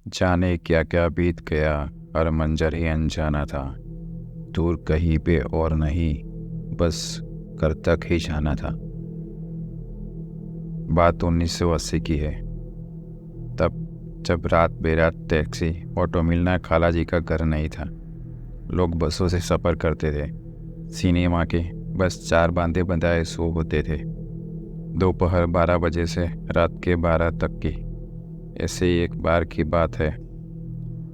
जाने क्या क्या बीत गया, हर मंजर ही अनजाना था। दूर कहीं पे और नहीं, बस घर तक ही जाना था। बात 1980 की है। तब जब रात बेरात टैक्सी ऑटो मिलना खाला जी का घर नहीं था। लोग बसों से सफ़र करते थे। सिनेमा के बस 4 बांधे बंधाए शो होते थे, दोपहर 12 बजे से रात के 12 तक की। ऐसे ही एक बार की बात है।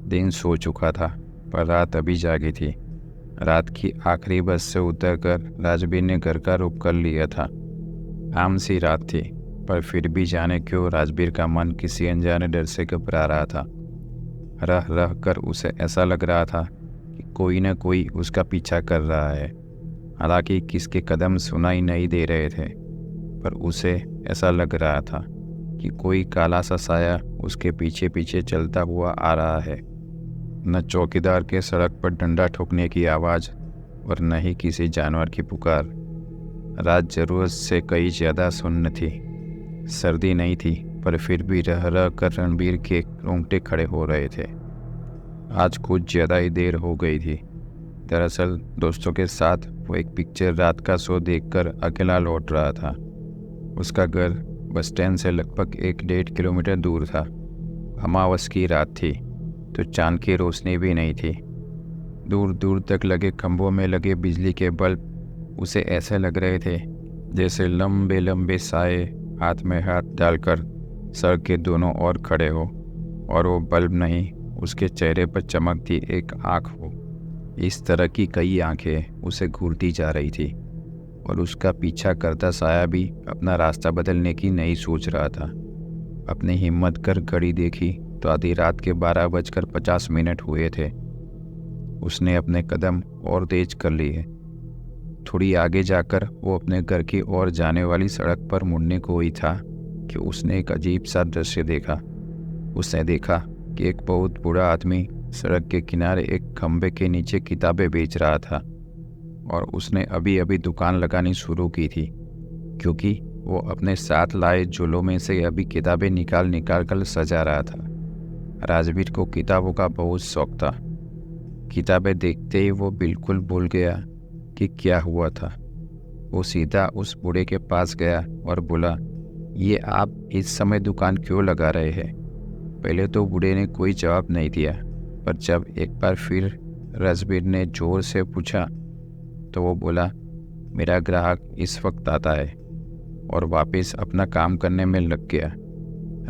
दिन सो चुका था, पर रात अभी जागी थी। रात की आखिरी बस से उतरकर राजबीर ने घर का रुख कर लिया था। आम सी रात थी, पर फिर भी जाने क्यों राजबीर का मन किसी अनजाने डर से घबरा रहा था। रह रह कर उसे ऐसा लग रहा था कि कोई न कोई उसका पीछा कर रहा है। हालांकि किसके कदम सुनाई नहीं दे रहे थे, पर उसे ऐसा लग रहा था कि कोई काला सा साया उसके पीछे पीछे चलता हुआ आ रहा है। न चौकीदार के सड़क पर डंडा ठोकने की आवाज़ और न ही किसी जानवर की पुकार। रात ज़रूरत से कहीं ज़्यादा सुन्न थी। सर्दी नहीं थी, पर फिर भी रह रह कर रणबीर के रोंगटे खड़े हो रहे थे। आज कुछ ज़्यादा ही देर हो गई थी। दरअसल दोस्तों के साथ वो एक पिक्चर रात का शो देखकर अकेला लौट रहा था। उसका घर बस स्टैंड से लगभग 1-1.5 किलोमीटर दूर था। अमावस की रात थी, तो चांद की रोशनी भी नहीं थी। दूर दूर तक लगे खंभों में लगे बिजली के बल्ब उसे ऐसे लग रहे थे जैसे लंबे लंबे साए हाथ में हाथ डालकर सड़क के दोनों ओर खड़े हो, और वो बल्ब नहीं, उसके चेहरे पर चमकती एक आँख हो। इस तरह की कई आंखें उसे घूरती जा रही थी, और उसका पीछा करता साया भी अपना रास्ता बदलने की नहीं सोच रहा था। अपनी हिम्मत कर घड़ी देखी तो आधी रात के 12:50 हुए थे। उसने अपने कदम और तेज कर लिए। थोड़ी आगे जाकर वो अपने घर की ओर जाने वाली सड़क पर मुड़ने को ही था कि उसने एक अजीब सा दृश्य देखा। उसने देखा कि एक बहुत बूढ़ा आदमी सड़क के किनारे एक खंभे के नीचे किताबें बेच रहा था, और उसने अभी अभी दुकान लगानी शुरू की थी, क्योंकि वो अपने साथ लाए झोलों में से अभी किताबें निकाल निकाल कर सजा रहा था। राजवीर को किताबों का बहुत शौक था। किताबें देखते ही वो बिल्कुल भूल गया कि क्या हुआ था। वो सीधा उस बूढ़े के पास गया और बोला, ये आप इस समय दुकान क्यों लगा रहे हैं? पहले तो बूढ़े ने कोई जवाब नहीं दिया, पर जब एक बार फिर राजवीर ने जोर से पूछा तो वो बोला, मेरा ग्राहक इस वक्त आता है, और वापस अपना काम करने में लग गया।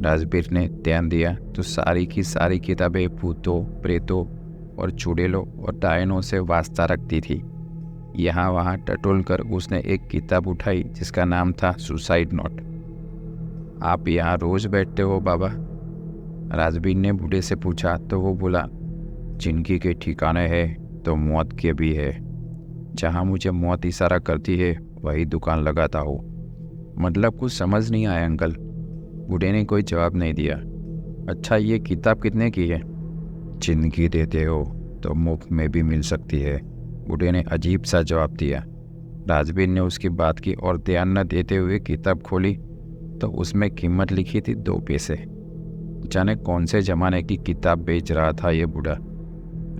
राजवीर ने ध्यान दिया तो सारी की सारी किताबें भूतों, प्रेतों और चुड़ैलों और डायनों से वास्ता रखती थी। यहाँ वहाँ टटोल कर उसने एक किताब उठाई जिसका नाम था सुसाइड नोट। आप यहाँ रोज बैठते हो बाबा? राजवीर ने बूढ़े से पूछा तो वो बोला, जिंदगी के ठिकाने है तो मौत के भी है। जहाँ मुझे मौत इशारा करती है वही दुकान लगाता हूँ। मतलब कुछ समझ नहीं आया अंकल। बूढ़े ने कोई जवाब नहीं दिया। अच्छा, ये किताब कितने की है? जिंदगी देते हो तो मुफ्त में भी मिल सकती है, बूढ़े ने अजीब सा जवाब दिया। राजवीर ने उसकी बात की और ध्यान न देते हुए किताब खोली तो उसमें कीमत लिखी थी 2 पैसे। जाने कौन से जमाने की किताब बेच रहा था ये बूढ़ा।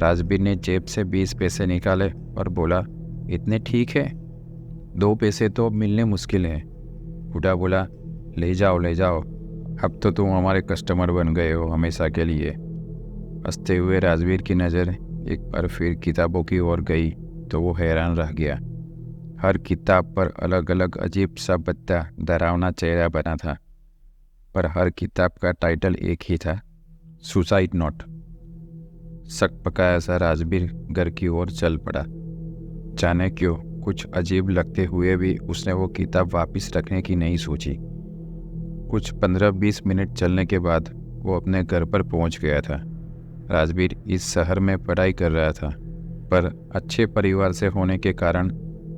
राजवीर ने जेब से 20 पैसे निकाले और बोला, इतने ठीक है? 2 पैसे तो मिलने मुश्किल है। बूढ़ा बोला, ले जाओ ले जाओ, अब तो तुम हमारे कस्टमर बन गए हो हमेशा के लिए। हंसते हुए राजवीर की नज़र एक बार फिर किताबों की ओर गई तो वो हैरान रह गया। हर किताब पर अलग अलग अजीब सा बद्दा डरावना चेहरा बना था, पर हर किताब का टाइटल एक ही था, सुसाइड नोट। शक पकाया सा राजवीर घर की ओर चल पड़ा। जाने क्यों कुछ अजीब लगते हुए भी उसने वो किताब वापस रखने की नहीं सोची। कुछ 15-20 मिनट चलने के बाद वो अपने घर पर पहुंच गया था। राजवीर इस शहर में पढ़ाई कर रहा था, पर अच्छे परिवार से होने के कारण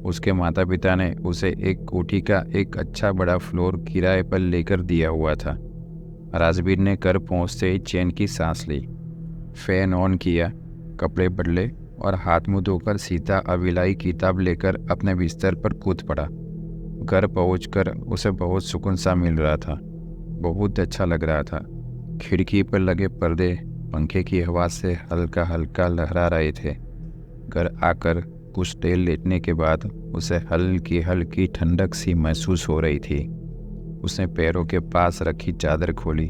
उसके माता पिता ने उसे एक कोठी का एक अच्छा बड़ा फ्लोर किराए पर लेकर दिया हुआ था। राजवीर ने घर पहुंचते ही चैन की सांस ली, फैन ऑन किया, कपड़े बदले और हाथ मुंह धोकर सीधा अविलाई किताब लेकर अपने बिस्तर पर कूद पड़ा। घर पहुंचकर उसे बहुत सुकून सा मिल रहा था। बहुत अच्छा लग रहा था। खिड़की पर लगे पर्दे पंखे की हवा से हल्का हल्का लहरा रहे थे। घर आकर कुछ देर लेटने के बाद उसे हल्की हल्की ठंडक सी महसूस हो रही थी। उसने पैरों के पास रखी चादर खोली,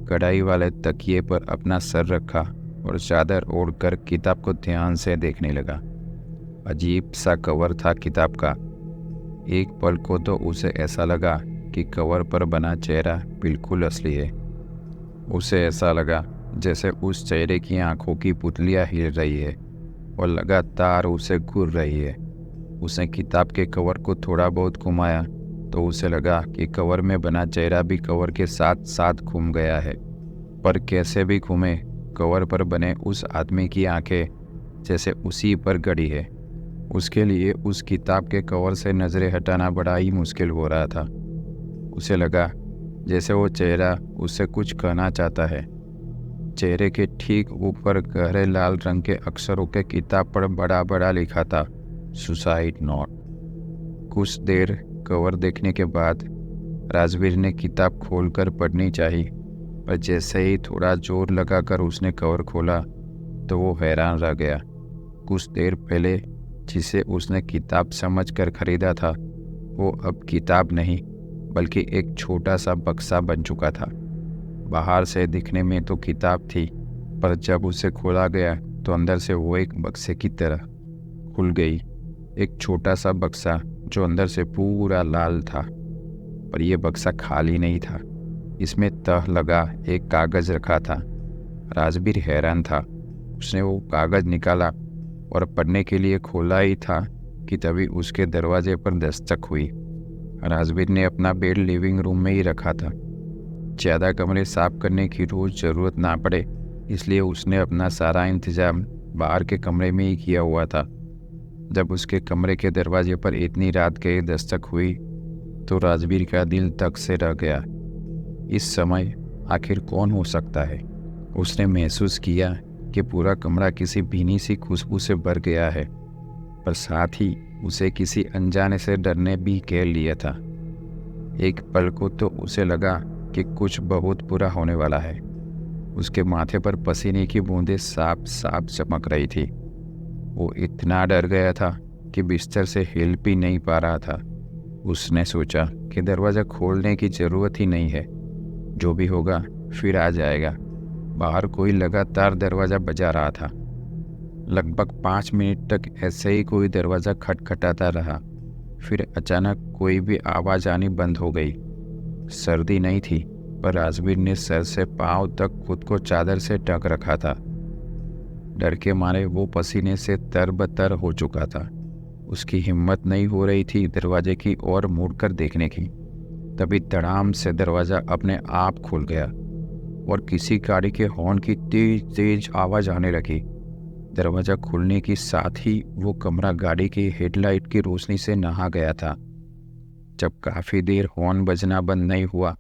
कढ़ाई वाले तकिए पर अपना सर रखा और चादर ओढ़कर किताब को ध्यान से देखने लगा। अजीब सा कवर था किताब का। एक पल को तो उसे ऐसा लगा कि कवर पर बना चेहरा बिल्कुल असली है। उसे ऐसा लगा जैसे उस चेहरे की आंखों की पुतलियां हिल रही है और लगातार उसे घूर रही है। उसने किताब के कवर को थोड़ा बहुत घुमाया तो उसे लगा कि कवर में बना चेहरा भी कवर के साथ साथ घूम गया है। पर कैसे भी घूमे, कवर पर बने उस आदमी की आंखें जैसे उसी पर गड़ी है। उसके लिए उस किताब के कवर से नज़रें हटाना बड़ा ही मुश्किल हो रहा था। उसे लगा जैसे वो चेहरा उससे कुछ कहना चाहता है। चेहरे के ठीक ऊपर गहरे लाल रंग के अक्षरों के किताब पर बड़ा बड़ा लिखा था, सुसाइड नोट। कुछ देर कवर देखने के बाद राजवीर ने किताब खोलकर पढ़नी चाहिए, पर जैसे ही थोड़ा जोर लगाकर उसने कवर खोला तो वो हैरान रह गया। कुछ देर पहले जिसे उसने किताब समझकर खरीदा था वो अब किताब नहीं बल्कि एक छोटा सा बक्सा बन चुका था। बाहर से दिखने में तो किताब थी, पर जब उसे खोला गया तो अंदर से वो एक बक्से की तरह खुल गई। एक छोटा सा बक्सा जो अंदर से पूरा लाल था, पर यह बक्सा खाली नहीं था। इसमें तह लगा एक कागज़ रखा था। राजवीर हैरान था। उसने वो कागज़ निकाला और पढ़ने के लिए खोला ही था कि तभी उसके दरवाजे पर दस्तक हुई। राजवीर ने अपना बेड लिविंग रूम में ही रखा था। ज़्यादा कमरे साफ करने की रोज़ ज़रूरत ना पड़े, इसलिए उसने अपना सारा इंतज़ाम बाहर के कमरे में ही किया हुआ था। जब उसके कमरे के दरवाजे पर इतनी रात गए दस्तक हुई तो राजवीर का दिल तक से रह गया। इस समय आखिर कौन हो सकता है? उसने महसूस किया कि पूरा कमरा किसी भीनी सी खुशबू से भर गया है, पर साथ ही उसे किसी अनजाने से डरने भी घेर लिया था। एक पल को तो उसे लगा कि कुछ बहुत बुरा होने वाला है। उसके माथे पर पसीने की बूंदें साफ साफ चमक रही थी। वो इतना डर गया था कि बिस्तर से हिल भी नहीं पा रहा था। उसने सोचा कि दरवाज़ा खोलने की ज़रूरत ही नहीं है, जो भी होगा फिर आ जाएगा। बाहर कोई लगातार दरवाज़ा बजा रहा था। लगभग 5 मिनट तक ऐसे ही कोई दरवाज़ा खटखटाता रहा। फिर अचानक कोई भी आवाज़ आनी बंद हो गई। सर्दी नहीं थी, पर राजवीर ने सर से पांव तक खुद को चादर से ढक रखा था। डर के मारे वो पसीने से तरबतर हो चुका था। उसकी हिम्मत नहीं हो रही थी दरवाजे की ओर मुड़कर देखने की। तभी धड़ाम से दरवाज़ा अपने आप खुल गया और किसी गाड़ी के हॉर्न की तेज तेज आवाज़ आने लगी। दरवाज़ा खुलने के साथ ही वो कमरा गाड़ी की हेडलाइट की रोशनी से नहा गया था। जब काफ़ी देर हॉर्न बजना बंद नहीं हुआ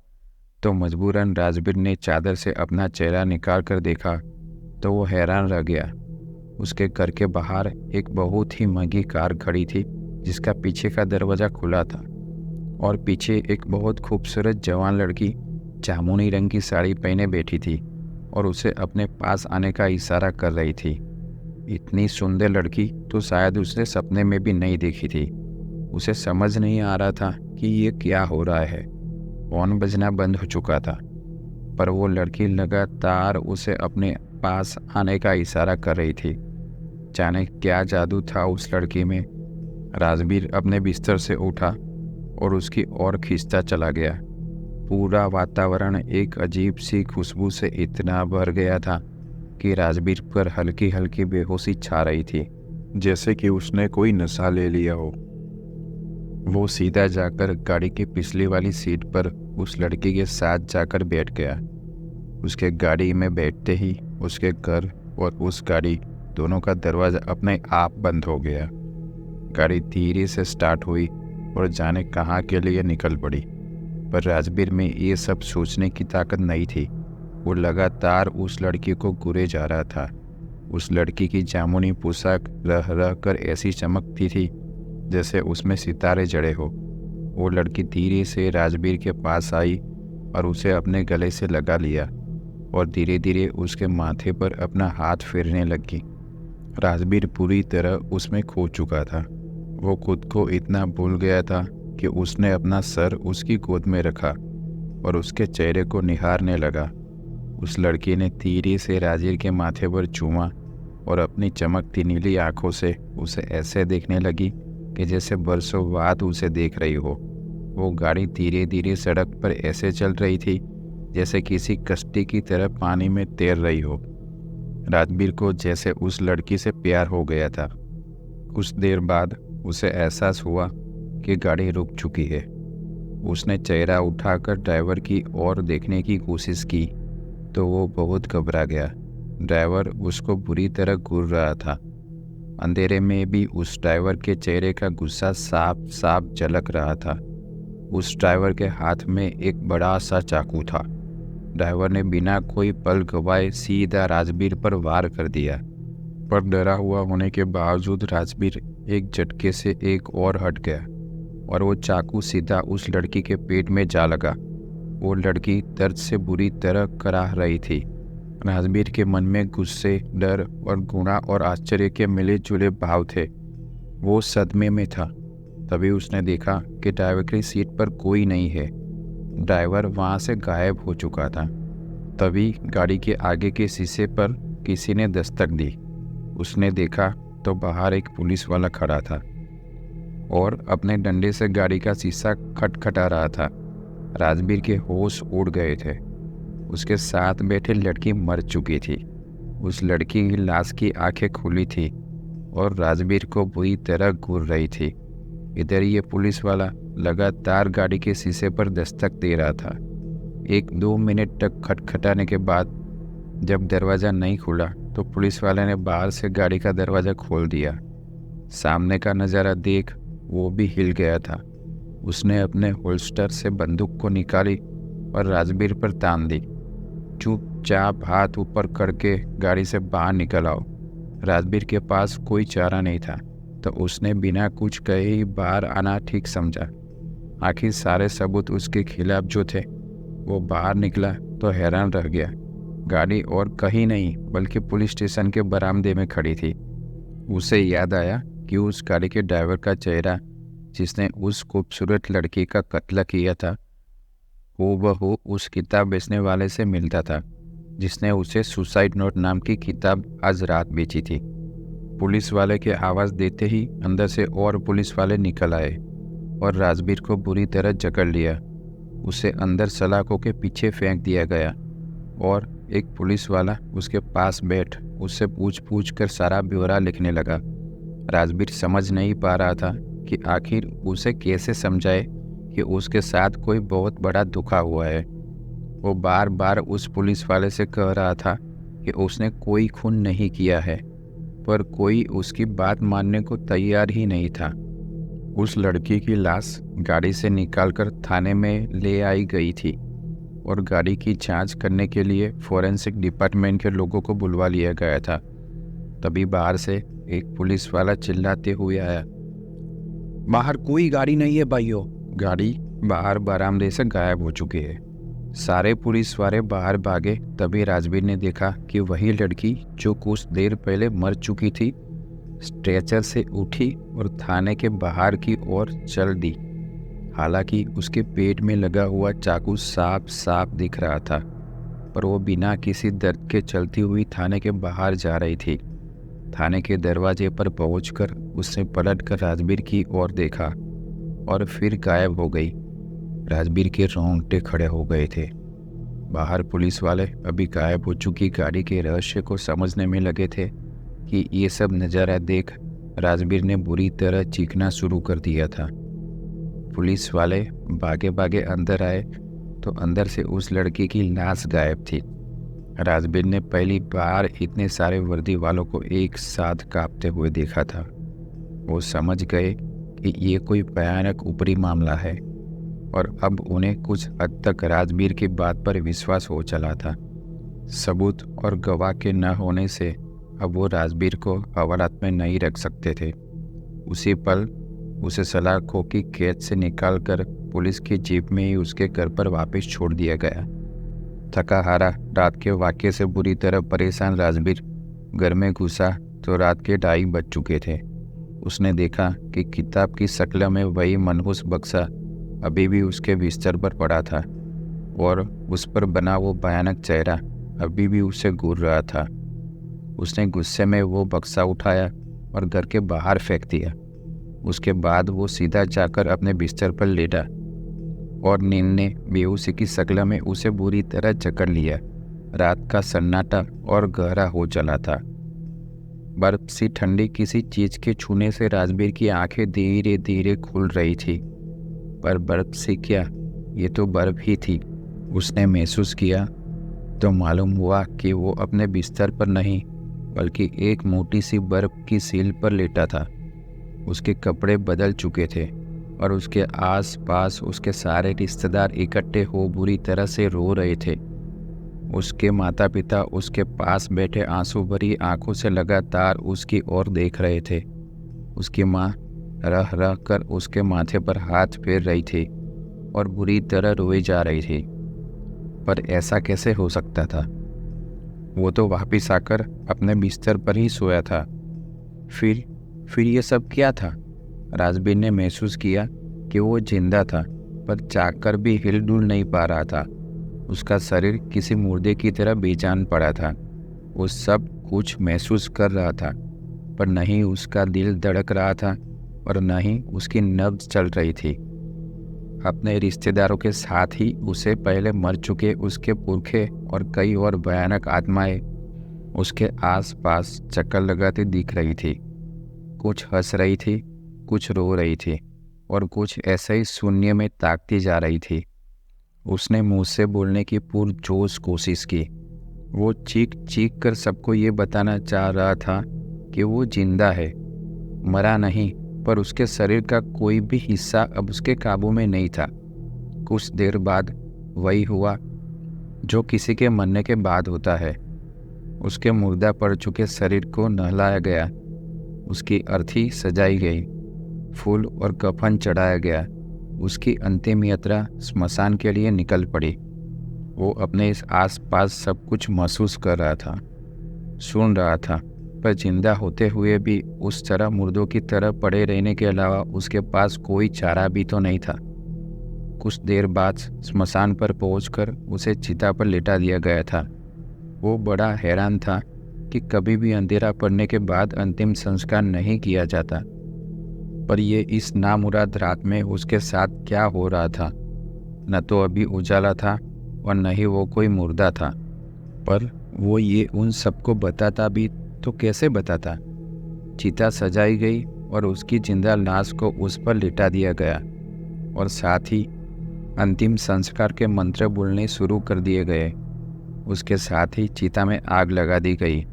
तो मजबूरन राजवीर ने चादर से अपना चेहरा निकाल कर देखा तो वो हैरान रह गया। उसके घर के बाहर एक बहुत ही महंगी कार खड़ी थी, जिसका पीछे का दरवाज़ा खुला था और पीछे एक बहुत खूबसूरत जवान लड़की जामुनी रंग की साड़ी पहने बैठी थी और उसे अपने पास आने का इशारा कर रही थी। इतनी सुंदर लड़की तो शायद उसने सपने में भी नहीं देखी थी। उसे समझ नहीं आ रहा था कि ये क्या हो रहा है। हॉर्न बजना बंद हो चुका था, पर वो लड़की लगातार उसे अपने पास आने का इशारा कर रही थी। जाने क्या जादू था उस लड़की में। राजवीर अपने बिस्तर से उठा और उसकी ओर खींचता चला गया। पूरा वातावरण एक अजीब सी खुशबू से इतना भर गया था कि राजवीर पर हल्की हल्की बेहोशी छा रही थी, जैसे कि उसने कोई नशा ले लिया हो। वो सीधा जाकर गाड़ी की पिछली वाली सीट पर उस लड़की के साथ जाकर बैठ गया। उसके गाड़ी में बैठते ही उसके घर और उस गाड़ी दोनों का दरवाज़ा अपने आप बंद हो गया। गाड़ी धीरे से स्टार्ट हुई और जाने कहाँ के लिए निकल पड़ी, पर राजवीर में ये सब सोचने की ताकत नहीं थी। वो लगातार उस लड़की को घूरे जा रहा था। उस लड़की की जामुनी पोशाक रह रह कर ऐसी चमकती थी जैसे उसमें सितारे जड़े हो। वो लड़की धीरे से राजवीर के पास आई और उसे अपने गले से लगा लिया और धीरे धीरे उसके माथे पर अपना हाथ फेरने लगी। राजबीर पूरी तरह उसमें खो चुका था। वो खुद को इतना भूल गया था कि उसने अपना सर उसकी गोद में रखा और उसके चेहरे को निहारने लगा। उस लड़की ने धीरे से राजवीर के माथे पर चूमा और अपनी चमकती नीली आंखों से उसे ऐसे देखने लगी कि जैसे बरसों बाद उसे देख रही हो। वो गाड़ी धीरे धीरे सड़क पर ऐसे चल रही थी जैसे किसी कश्ती की तरह पानी में तैर रही हो। राजबीर को जैसे उस लड़की से प्यार हो गया था। कुछ देर बाद उसे एहसास हुआ कि गाड़ी रुक चुकी है। उसने चेहरा उठाकर ड्राइवर की ओर देखने की कोशिश की तो वो बहुत घबरा गया। ड्राइवर उसको बुरी तरह घूर रहा था। अंधेरे में भी उस ड्राइवर के चेहरे का गुस्सा साफ साफ झलक रहा था। उस ड्राइवर के हाथ में एक बड़ा सा चाकू था। ड्राइवर ने बिना कोई पल गवाए सीधा राजबीर पर वार कर दिया, पर डरा हुआ होने के बावजूद राजबीर एक झटके से एक और हट गया और वो चाकू सीधा उस लड़की के पेट में जा लगा। वो लड़की दर्द से बुरी तरह कराह रही थी। राजबीर के मन में गुस्से, डर और घृणा और आश्चर्य के मिले जुले भाव थे। वो सदमे में था। तभी उसने देखा कि ड्राइवर की सीट पर कोई नहीं है। ड्राइवर वहाँ से गायब हो चुका था। तभी गाड़ी के आगे के शीशे पर किसी ने दस्तक दी। उसने देखा तो बाहर एक पुलिस वाला खड़ा था और अपने डंडे से गाड़ी का शीशा खटखटा रहा था। राजबीर के होश उड़ गए थे। उसके साथ बैठे लड़की मर चुकी थी। उस लड़की की लाश की आंखें खुली थी और राजबीर को बुरी तरह घूर रही थी। इधर ये पुलिस वाला लगातार गाड़ी के शीशे पर दस्तक दे रहा था। 1-2 मिनट तक खटखटाने के बाद जब दरवाज़ा नहीं खुला तो पुलिस वाले ने बाहर से गाड़ी का दरवाज़ा खोल दिया। सामने का नज़ारा देख वो भी हिल गया था। उसने अपने होल्स्टर से बंदूक को निकाली और राजबीर पर तान दी। चुपचाप हाथ ऊपर करके गाड़ी से बाहर निकल आओ। राजबीर के पास कोई चारा नहीं था तो उसने बिना कुछ कहे ही बाहर आना ठीक समझा। आखिर सारे सबूत उसके खिलाफ जो थे। वो बाहर निकला तो हैरान रह गया। गाड़ी और कहीं नहीं बल्कि पुलिस स्टेशन के बरामदे में खड़ी थी। उसे याद आया कि उस गाड़ी के ड्राइवर का चेहरा जिसने उस खूबसूरत लड़की का कत्ल किया था वो उस किताब बेचने वाले से मिलता था जिसने उसे सुसाइड नोट नाम की किताब आज रात बेची थी। पुलिस वाले के आवाज़ देते ही अंदर से और पुलिस वाले निकल आए और राजबीर को बुरी तरह जकड़ लिया। उसे अंदर सलाखों के पीछे फेंक दिया गया और एक पुलिस वाला उसके पास बैठ उससे पूछ कर सारा ब्यौरा लिखने लगा। राजबीर समझ नहीं पा रहा था कि आखिर उसे कैसे समझाए कि उसके साथ कोई बहुत बड़ा धोखा हुआ है। वो बार बार उस पुलिस वाले से कह रहा था कि उसने कोई खून नहीं किया है, पर कोई उसकी बात मानने को तैयार ही नहीं था। उस लड़की की लाश गाड़ी से निकालकर थाने में ले आई गई थी और गाड़ी की जांच करने के लिए फोरेंसिक डिपार्टमेंट के लोगों को बुलवा लिया गया था। तभी बाहर से एक पुलिस वाला चिल्लाते हुए आया, बाहर कोई गाड़ी नहीं है भाइयों। गाड़ी बाहर बरामदे से गायब हो चुकी है। सारे पुलिस वाले बाहर भागे। तभी राजबीर ने देखा कि वही लड़की जो कुछ देर पहले मर चुकी थी स्ट्रेचर से उठी और थाने के बाहर की ओर चल दी। हालांकि उसके पेट में लगा हुआ चाकू साफ साफ दिख रहा था, पर वो बिना किसी दर्द के चलती हुई थाने के बाहर जा रही थी। थाने के दरवाजे पर पहुंचकर उसने पलटकर राजबीर की ओर देखा और फिर गायब हो गई। राजबीर के रोंगटे खड़े हो गए थे। बाहर पुलिस वाले अभी गायब हो चुकी गाड़ी के रहस्य को समझने में लगे थे कि ये सब नज़ारा देख राजबीर ने बुरी तरह चीखना शुरू कर दिया था। पुलिस वाले भागे भागे अंदर आए तो अंदर से उस लड़की की लाश गायब थी। राजबीर ने पहली बार इतने सारे वर्दी वालों को एक साथ कांपते हुए देखा था। वो समझ गए कि ये कोई भयानक ऊपरी मामला है और अब उन्हें कुछ हद तक राजबीर की बात पर विश्वास हो चला था। सबूत और गवाह के न होने से अब वो राजबीर को हवालात में नहीं रख सकते थे। उसी पल उसे सलाखों की कैद से निकालकर पुलिस की जीप में ही उसके घर पर वापस छोड़ दिया गया। थका हारा रात के वाक़ये से बुरी तरह परेशान राजबीर घर में घुसा तो रात के 2:30 बज चुके थे। उसने देखा कि किताब की शक्ल में वही मनहूस बक्सा अभी भी उसके बिस्तर पर पड़ा था और उस पर बना वो भयानक चेहरा अभी भी उसे घूर रहा था। उसने गुस्से में वो बक्सा उठाया और घर के बाहर फेंक दिया। उसके बाद वो सीधा जाकर अपने बिस्तर पर लेटा और नींद ने बेहोशी की शक्ल में उसे बुरी तरह जकड़ लिया। रात का सन्नाटा और गहरा हो चला था। बर्फ सी ठंडी किसी चीज के छूने से राजबीर की आंखें धीरे धीरे खुल रही थी, पर बर्फ से क्या, ये तो बर्फ ही थी। उसने महसूस किया तो मालूम हुआ कि वो अपने बिस्तर पर नहीं बल्कि एक मोटी सी बर्फ की सील पर लेटा था। उसके कपड़े बदल चुके थे और उसके आस पास उसके सारे रिश्तेदार इकट्ठे हो बुरी तरह से रो रहे थे। उसके माता पिता उसके पास बैठे आंसू भरी आंखों से लगातार उसकी ओर देख रहे थे। उसकी माँ रह रह कर उसके माथे पर हाथ फेर रही थी और बुरी तरह रोई जा रही थी। पर ऐसा कैसे हो सकता था? वो तो वापिस आकर अपने बिस्तर पर ही सोया था। फिर ये सब क्या था? राजबीर ने महसूस किया कि वो जिंदा था, पर जागकर भी हिलडुल नहीं पा रहा था। उसका शरीर किसी मुर्दे की तरह बेजान पड़ा था। वो सब कुछ महसूस कर रहा था, पर न ही उसका दिल धड़क रहा था और न ही उसकी नब्ज चल रही थी। अपने रिश्तेदारों के साथ ही उसे पहले मर चुके उसके पुरखे और कई और भयानक आत्माएं उसके आसपास चक्कर लगाती दिख रही थी। कुछ हंस रही थी, कुछ रो रही थी और कुछ ऐसे ही शून्य में ताकती जा रही थी। उसने मुंह से बोलने की पुरजोश कोशिश की। वो चीख चीख कर सबको ये बताना चाह रहा था कि वो जिंदा है, मरा नहीं, पर उसके शरीर का कोई भी हिस्सा अब उसके काबू में नहीं था। कुछ देर बाद वही हुआ जो किसी के मरने के बाद होता है। उसके मुर्दा पड़ चुके शरीर को नहलाया गया, उसकी अर्थी सजाई गई, फूल और कफन चढ़ाया गया। उसकी अंतिम यात्रा स्मशान के लिए निकल पड़ी। वो अपने इस आसपास सब कुछ महसूस कर रहा था, सुन रहा था, पर जिंदा होते हुए भी उस तरह मुर्दों की तरह पड़े रहने के अलावा उसके पास कोई चारा भी तो नहीं था। कुछ देर बाद स्मशान पर पहुंचकर उसे चिता पर लेटा दिया गया था। वो बड़ा हैरान था कि कभी भी अंधेरा पड़ने के बाद अंतिम संस्कार नहीं किया जाता, पर ये इस नामुराद रात में उसके साथ क्या हो रहा था? न तो अभी उजाला था और न ही वो कोई मुर्दा था। पर वो ये उन सबको बताता भी तो कैसे बताता? चिता सजाई गई और उसकी जिंदा लाश को उस पर लिटा दिया गया और साथ ही अंतिम संस्कार के मंत्र बोलने शुरू कर दिए गए। उसके साथ ही चिता में आग लगा दी गई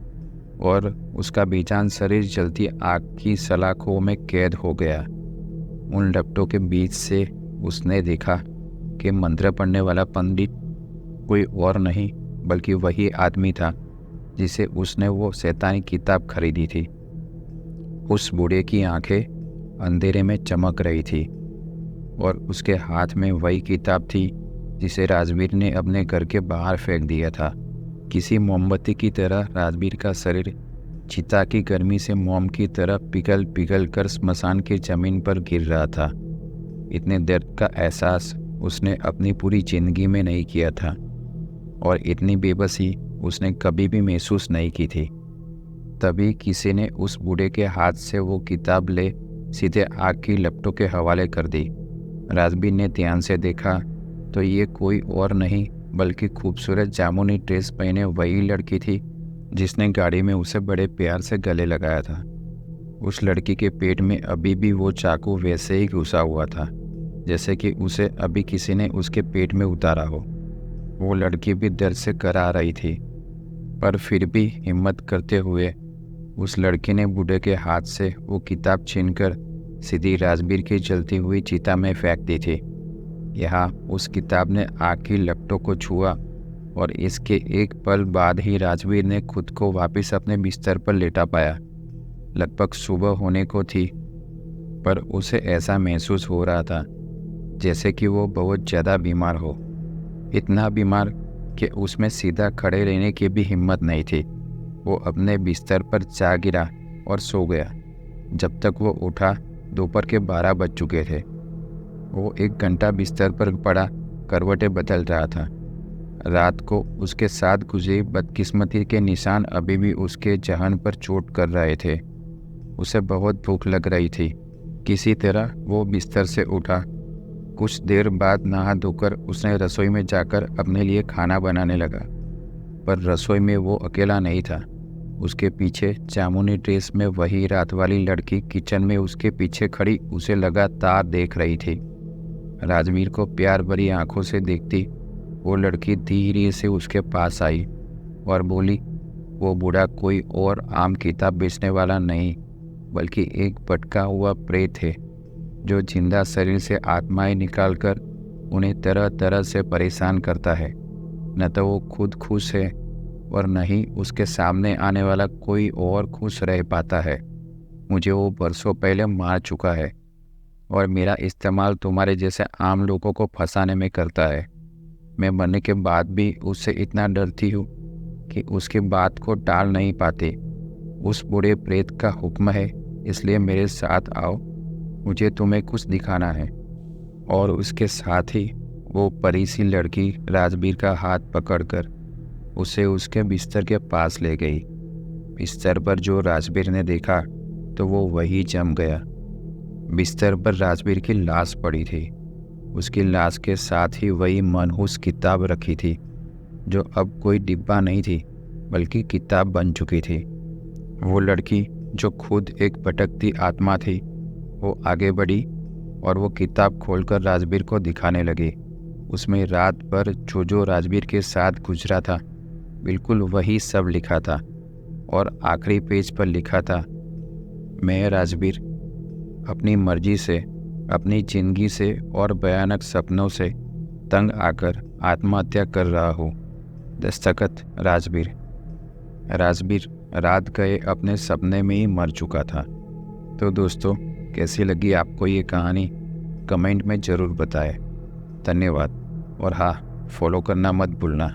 और उसका बेजान शरीर जलती आग की सलाखों में कैद हो गया। उन लपटों के बीच से उसने देखा कि मंत्र पढ़ने वाला पंडित कोई और नहीं बल्कि वही आदमी था जिसे उसने वो शैतानी किताब खरीदी थी। उस बूढ़े की आंखें अंधेरे में चमक रही थी और उसके हाथ में वही किताब थी जिसे राजबीर ने अपने घर के बाहर फेंक दिया था। किसी मोमबत्ती की तरह राजबीर का शरीर चिता की गर्मी से मोम की तरह पिघल पिघल कर स्मशान की जमीन पर गिर रहा था। इतने दर्द का एहसास उसने अपनी पूरी जिंदगी में नहीं किया था और इतनी बेबसी उसने कभी भी महसूस नहीं की थी। तभी किसी ने उस बूढ़े के हाथ से वो किताब ले सीधे आग की लपटों के हवाले कर दी। राजबीर ने ध्यान से देखा तो ये कोई और नहीं बल्कि खूबसूरत जामुनी ड्रेस पहने वही लड़की थी जिसने गाड़ी में उसे बड़े प्यार से गले लगाया था। उस लड़की के पेट में अभी भी वो चाकू वैसे ही घुसा हुआ था जैसे कि उसे अभी किसी ने उसके पेट में उतारा हो। वो लड़की भी दर्द से करा रही थी, पर फिर भी हिम्मत करते हुए उस लड़की ने बूढ़े के हाथ से वो किताब छीनकर सीधी राजबीर की जलती हुई चिता में फेंक दी थी। यहाँ उस किताब ने आग की लपटों को छुआ और इसके एक पल बाद ही राजबीर ने खुद को वापस अपने बिस्तर पर लेटा पाया। लगभग सुबह होने को थी, पर उसे ऐसा महसूस हो रहा था जैसे कि वो बहुत ज़्यादा बीमार हो। इतना बीमार कि उसमें सीधा खड़े रहने की भी हिम्मत नहीं थी। वो अपने बिस्तर पर जा गिरा और सो गया। जब तक वो उठा दोपहर के 12 बज चुके थे। वो 1 घंटा बिस्तर पर पड़ा करवटें बदल रहा था। रात को उसके साथ गुजरी बदकिस्मती के निशान अभी भी उसके जहन पर चोट कर रहे थे। उसे बहुत भूख लग रही थी। किसी तरह वो बिस्तर से उठा। कुछ देर बाद नहा धोकर उसने रसोई में जाकर अपने लिए खाना बनाने लगा। पर रसोई में वो अकेला नहीं था। उसके पीछे जामुनी ड्रेस में वही रात वाली लड़की किचन में उसके पीछे खड़ी उसे लगातार देख रही थी। राजवीर को प्यार भरी आंखों से देखती वो लड़की धीरे से उसके पास आई और बोली, वो बूढ़ा कोई और आम किताब बेचने वाला नहीं बल्कि एक भटका हुआ प्रेत है जो जिंदा शरीर से आत्माएं निकालकर उन्हें तरह तरह से परेशान करता है। न तो वो खुद खुश है और न ही उसके सामने आने वाला कोई और खुश रह पाता है। मुझे वो बरसों पहले मार चुका है और मेरा इस्तेमाल तुम्हारे जैसे आम लोगों को फंसाने में करता है। मैं मरने के बाद भी उससे इतना डरती हूँ कि उसकी बात को टाल नहीं पाती। उस बूढ़े प्रेत का हुक्म है, इसलिए मेरे साथ आओ, मुझे तुम्हें कुछ दिखाना है। और उसके साथ ही वो परी सी लड़की राजवीर का हाथ पकड़कर उसे उसके बिस्तर के पास ले गई। बिस्तर पर जो राजवीर ने देखा तो वो वही जम गया। बिस्तर पर राजवीर की लाश पड़ी थी। उसकी लाश के साथ ही वही मनहूस किताब रखी थी जो अब कोई डिब्बा नहीं थी बल्कि किताब बन चुकी थी। वो लड़की जो खुद एक भटकती आत्मा थी वो आगे बढ़ी और वो किताब खोलकर राजवीर को दिखाने लगी। उसमें रात भर जो जो राजवीर के साथ गुजरा था बिल्कुल वही सब लिखा था। और आखिरी पेज पर लिखा था, मैं राजवीर अपनी मर्जी से, अपनी जिंदगी से और भयानक सपनों से तंग आकर आत्महत्या कर रहा हूँ। दस्तखत राजवीर। राजवीर रात गए अपने सपने में ही मर चुका था। तो दोस्तों, कैसी लगी आपको ये कहानी कमेंट में ज़रूर बताएं। धन्यवाद। और हाँ, फॉलो करना मत भूलना।